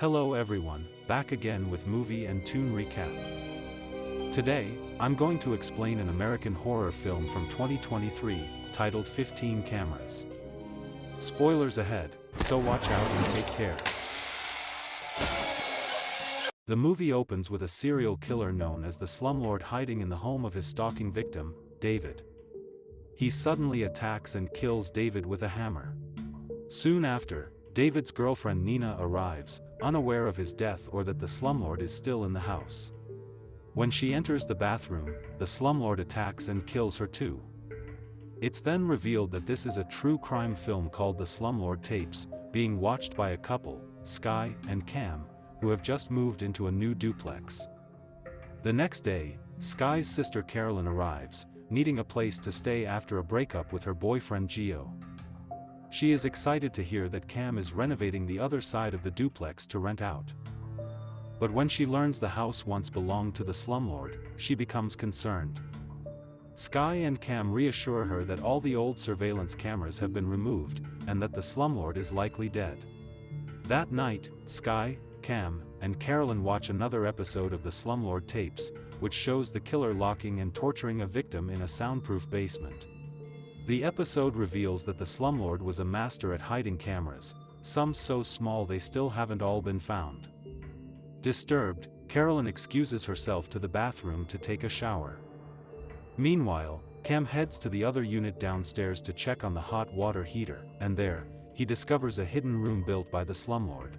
Hello everyone, back again with movie and tune recap. Today, I'm going to explain an American horror film from 2023, titled 15 Cameras. Spoilers ahead, so watch out and take care. The movie opens with a serial killer known as the Slumlord hiding in the home of his stalking victim, David. He suddenly attacks and kills David with a hammer. Soon after, David's girlfriend Nina arrives, unaware of his death or that the slumlord is still in the house. When she enters the bathroom, the slumlord attacks and kills her too. It's then revealed that this is a true crime film called the Slumlord Tapes, being watched by a couple, Sky and Cam, who have just moved into a new duplex. The next day, Sky's sister Carolyn arrives, needing a place to stay after a breakup with her boyfriend Gio. She is excited to hear that Cam is renovating the other side of the duplex to rent out. But when she learns the house once belonged to the slumlord, she becomes concerned. Sky and Cam reassure her that all the old surveillance cameras have been removed, and that the slumlord is likely dead. That night, Sky, Cam, and Carolyn watch another episode of the Slumlord Tapes, which shows the killer locking and torturing a victim in a soundproof basement. The episode reveals that the slumlord was a master at hiding cameras, some so small they still haven't all been found. Disturbed, Carolyn excuses herself to the bathroom to take a shower. Meanwhile, Cam heads to the other unit downstairs to check on the hot water heater, and there, he discovers a hidden room built by the slumlord.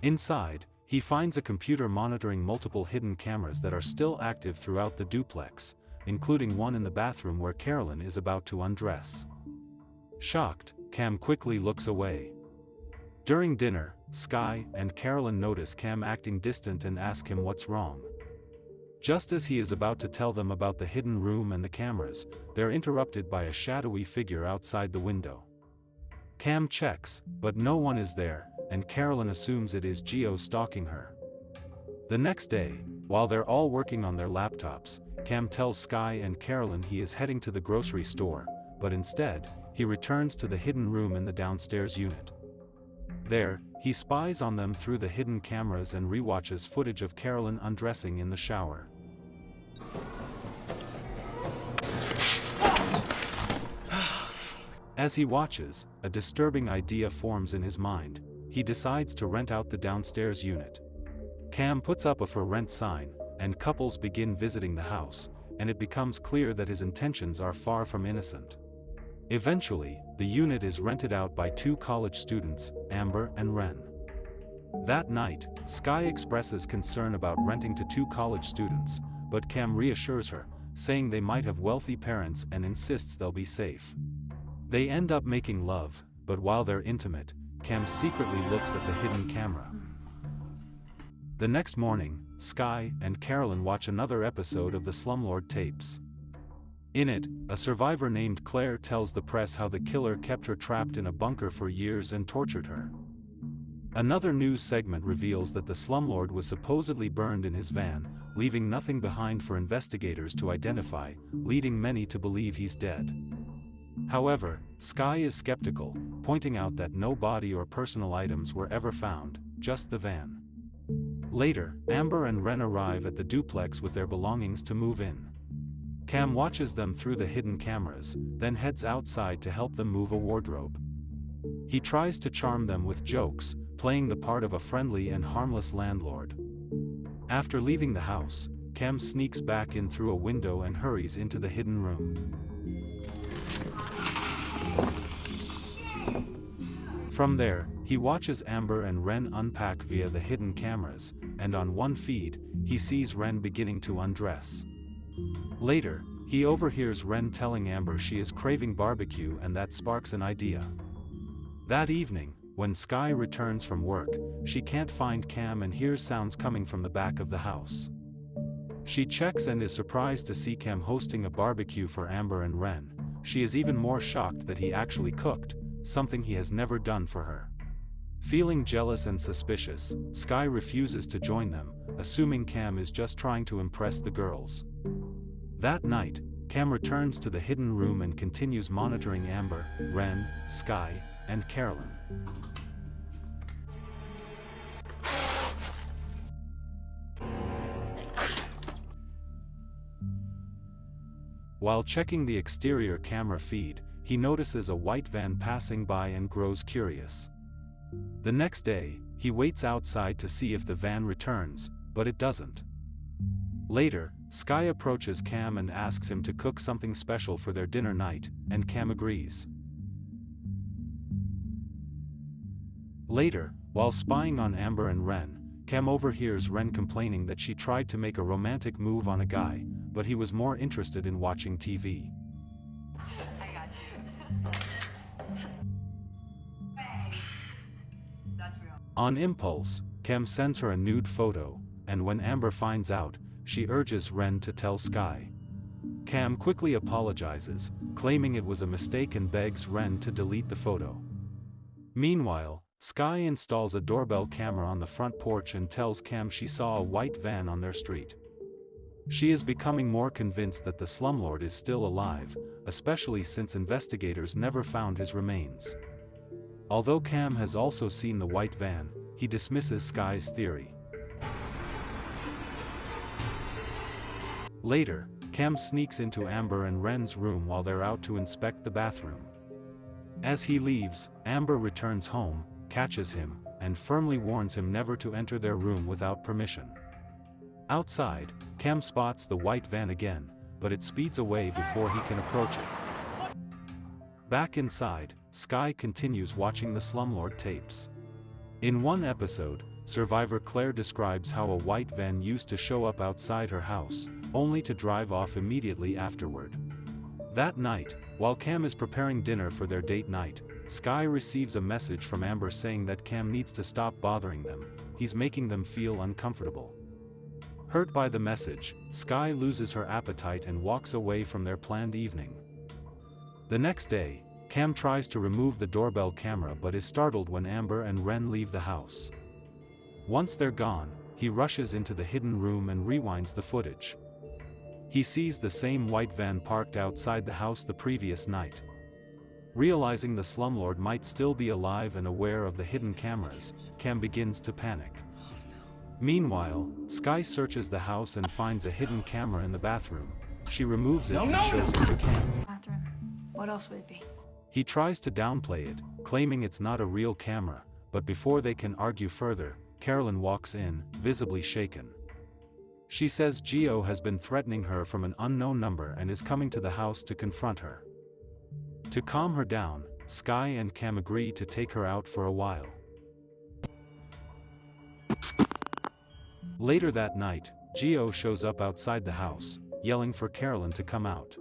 Inside, he finds a computer monitoring multiple hidden cameras that are still active throughout the duplex, including one in the bathroom where Carolyn is about to undress. Shocked, Cam quickly looks away. During dinner, Sky and Carolyn notice Cam acting distant and ask him what's wrong. Just as he is about to tell them about the hidden room and the cameras, they're interrupted by a shadowy figure outside the window. Cam checks, but no one is there, and Carolyn assumes it is Gio stalking her. The next day, while they're all working on their laptops, Cam tells Sky and Carolyn he is heading to the grocery store, but instead, he returns to the hidden room in the downstairs unit. There, he spies on them through the hidden cameras and rewatches footage of Carolyn undressing in the shower. As he watches, a disturbing idea forms in his mind. He decides to rent out the downstairs unit. Cam puts up a for rent sign, and couples begin visiting the house, and it becomes clear that his intentions are far from innocent. Eventually, the unit is rented out by two college students, Amber and Ren. That night, Sky expresses concern about renting to two college students, but Cam reassures her, saying they might have wealthy parents and insists they'll be safe. They end up making love, but while they're intimate, Cam secretly looks at the hidden camera. The next morning, Sky and Carolyn watch another episode of the Slumlord Tapes. In it, a survivor named Claire tells the press how the killer kept her trapped in a bunker for years and tortured her. Another news segment reveals that the slumlord was supposedly burned in his van, leaving nothing behind for investigators to identify, leading many to believe he's dead. However, Sky is skeptical, pointing out that no body or personal items were ever found, just the van. Later, Amber and Ren arrive at the duplex with their belongings to move in. Cam watches them through the hidden cameras, then heads outside to help them move a wardrobe. He tries to charm them with jokes, playing the part of a friendly and harmless landlord. After leaving the house, Cam sneaks back in through a window and hurries into the hidden room. From there, he watches Amber and Ren unpack via the hidden cameras, and on one feed, he sees Ren beginning to undress. Later, he overhears Ren telling Amber she is craving barbecue, and that sparks an idea. That evening, when Sky returns from work, she can't find Cam and hears sounds coming from the back of the house. She checks and is surprised to see Cam hosting a barbecue for Amber and Ren. She is even more shocked that he actually cooked, something he has never done for her. Feeling jealous and suspicious, Sky refuses to join them, assuming Cam is just trying to impress the girls. That night, Cam returns to the hidden room and continues monitoring Amber, Ren, Sky, and Carolyn. While checking the exterior camera feed, he notices a white van passing by and grows curious. The next day, he waits outside to see if the van returns, but it doesn't. Later, Sky approaches Cam and asks him to cook something special for their dinner night, and Cam agrees. Later, while spying on Amber and Ren, Cam overhears Ren complaining that she tried to make a romantic move on a guy, but he was more interested in watching TV. I got you. That's real. On impulse, Cam sends her a nude photo, and when Amber finds out, she urges Ren to tell Sky. Cam quickly apologizes, claiming it was a mistake and begs Ren to delete the photo. Meanwhile, Sky installs a doorbell camera on the front porch and tells Cam she saw a white van on their street. She is becoming more convinced that the slumlord is still alive, especially since investigators never found his remains. Although Cam has also seen the white van, he dismisses Sky's theory. Later, Cam sneaks into Amber and Ren's room while they're out to inspect the bathroom. As he leaves, Amber returns home, catches him, and firmly warns him never to enter their room without permission. Outside, Cam spots the white van again, but it speeds away before he can approach it. Back inside, Sky continues watching the Slumlord Tapes. In one episode, survivor Claire describes how a white van used to show up outside her house, only to drive off immediately afterward. That night, while Cam is preparing dinner for their date night, Sky receives a message from Amber saying that Cam needs to stop bothering them, he's making them feel uncomfortable. Hurt by the message, Sky loses her appetite and walks away from their planned evening. The next day, Cam tries to remove the doorbell camera but is startled when Amber and Ren leave the house. Once they're gone, he rushes into the hidden room and rewinds the footage. He sees the same white van parked outside the house the previous night. Realizing the slumlord might still be alive and aware of the hidden cameras, Cam begins to panic. Meanwhile, Sky searches the house and finds a hidden camera in the bathroom. She removes it and shows it to Cam. Bathroom. What else would it be? He tries to downplay it, claiming it's not a real camera, but before they can argue further, Carolyn walks in, visibly shaken. She says Gio has been threatening her from an unknown number and is coming to the house to confront her. To calm her down, Sky and Cam agree to take her out for a while. Later that night, Gio shows up outside the house, yelling for Carolyn to come out.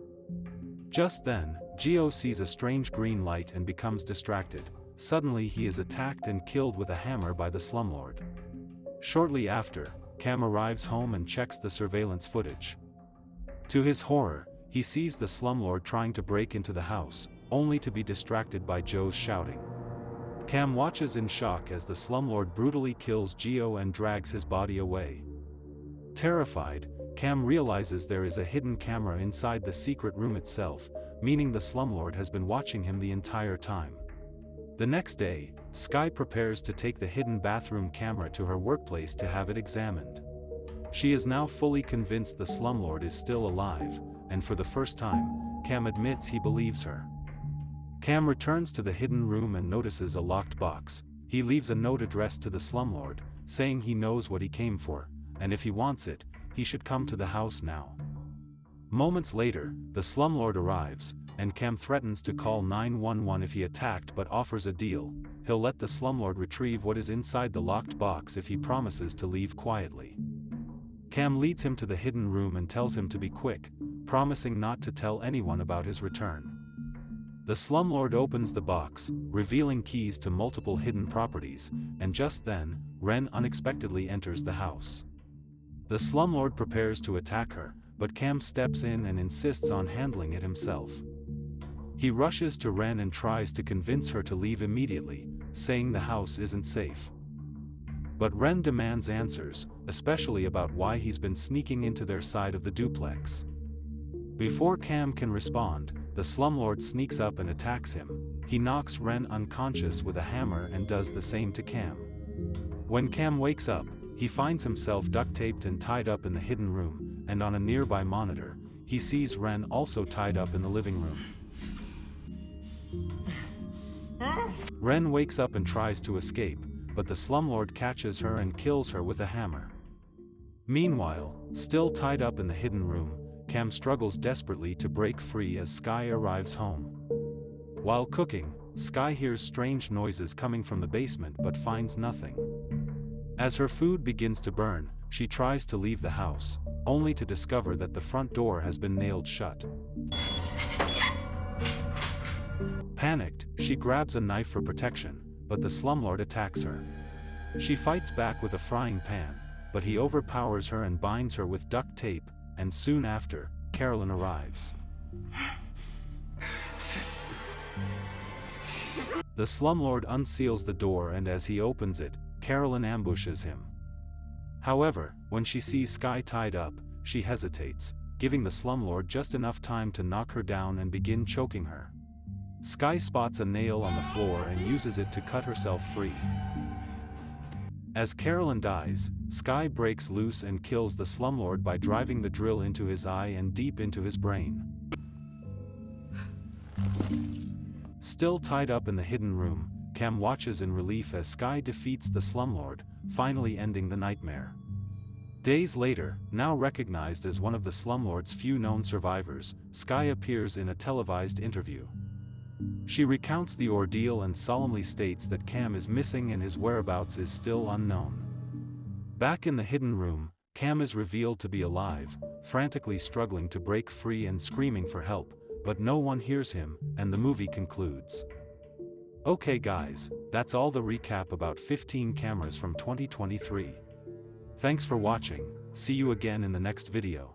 Just then, Gio sees a strange green light and becomes distracted. Suddenly he is attacked and killed with a hammer by the slumlord. Shortly after, Cam arrives home and checks the surveillance footage. To his horror, he sees the slumlord trying to break into the house, only to be distracted by Joe's shouting. Cam watches in shock as the slumlord brutally kills Gio and drags his body away. Terrified, Cam realizes there is a hidden camera inside the secret room itself, meaning the slumlord has been watching him the entire time. The next day, Sky prepares to take the hidden bathroom camera to her workplace to have it examined. She is now fully convinced the slumlord is still alive, and for the first time, Cam admits he believes her. Cam returns to the hidden room and notices a locked box. He leaves a note addressed to the slumlord, saying he knows what he came for, and if he wants it, he should come to the house now. Moments later, the slumlord arrives, and Cam threatens to call 911 if he attacked but offers a deal. He'll let the slumlord retrieve what is inside the locked box if he promises to leave quietly. Cam leads him to the hidden room and tells him to be quick, promising not to tell anyone about his return. The slumlord opens the box, revealing keys to multiple hidden properties, and just then, Ren unexpectedly enters the house. The slumlord prepares to attack her, but Cam steps in and insists on handling it himself. He rushes to Ren and tries to convince her to leave immediately, saying the house isn't safe. But Ren demands answers, especially about why he's been sneaking into their side of the duplex. Before Cam can respond, the slumlord sneaks up and attacks him. He knocks Ren unconscious with a hammer and does the same to Cam. When Cam wakes up, he finds himself duct-taped and tied up in the hidden room, and on a nearby monitor, he sees Ren also tied up in the living room. Ren wakes up and tries to escape, but the slumlord catches her and kills her with a hammer. Meanwhile, still tied up in the hidden room, Cam struggles desperately to break free as Sky arrives home. While cooking, Sky hears strange noises coming from the basement but finds nothing. As her food begins to burn, she tries to leave the house, only to discover that the front door has been nailed shut. Panicked, she grabs a knife for protection, but the slumlord attacks her. She fights back with a frying pan, but he overpowers her and binds her with duct tape, and soon after, Carolyn arrives. The slumlord unseals the door, and as he opens it, Carolyn ambushes him. However, when she sees Sky tied up, she hesitates, giving the slumlord just enough time to knock her down and begin choking her. Sky spots a nail on the floor and uses it to cut herself free. As Carolyn dies, Sky breaks loose and kills the slumlord by driving the drill into his eye and deep into his brain. Still tied up in the hidden room, Cam watches in relief as Sky defeats the slumlord, finally ending the nightmare. Days later, now recognized as one of the slumlord's few known survivors, Sky appears in a televised interview. She recounts the ordeal and solemnly states that Cam is missing and his whereabouts is still unknown. Back in the hidden room, Cam is revealed to be alive, frantically struggling to break free and screaming for help, but no one hears him, and the movie concludes. Okay guys, that's all the recap about 15 cameras from 2023. Thanks for watching, see you again in the next video.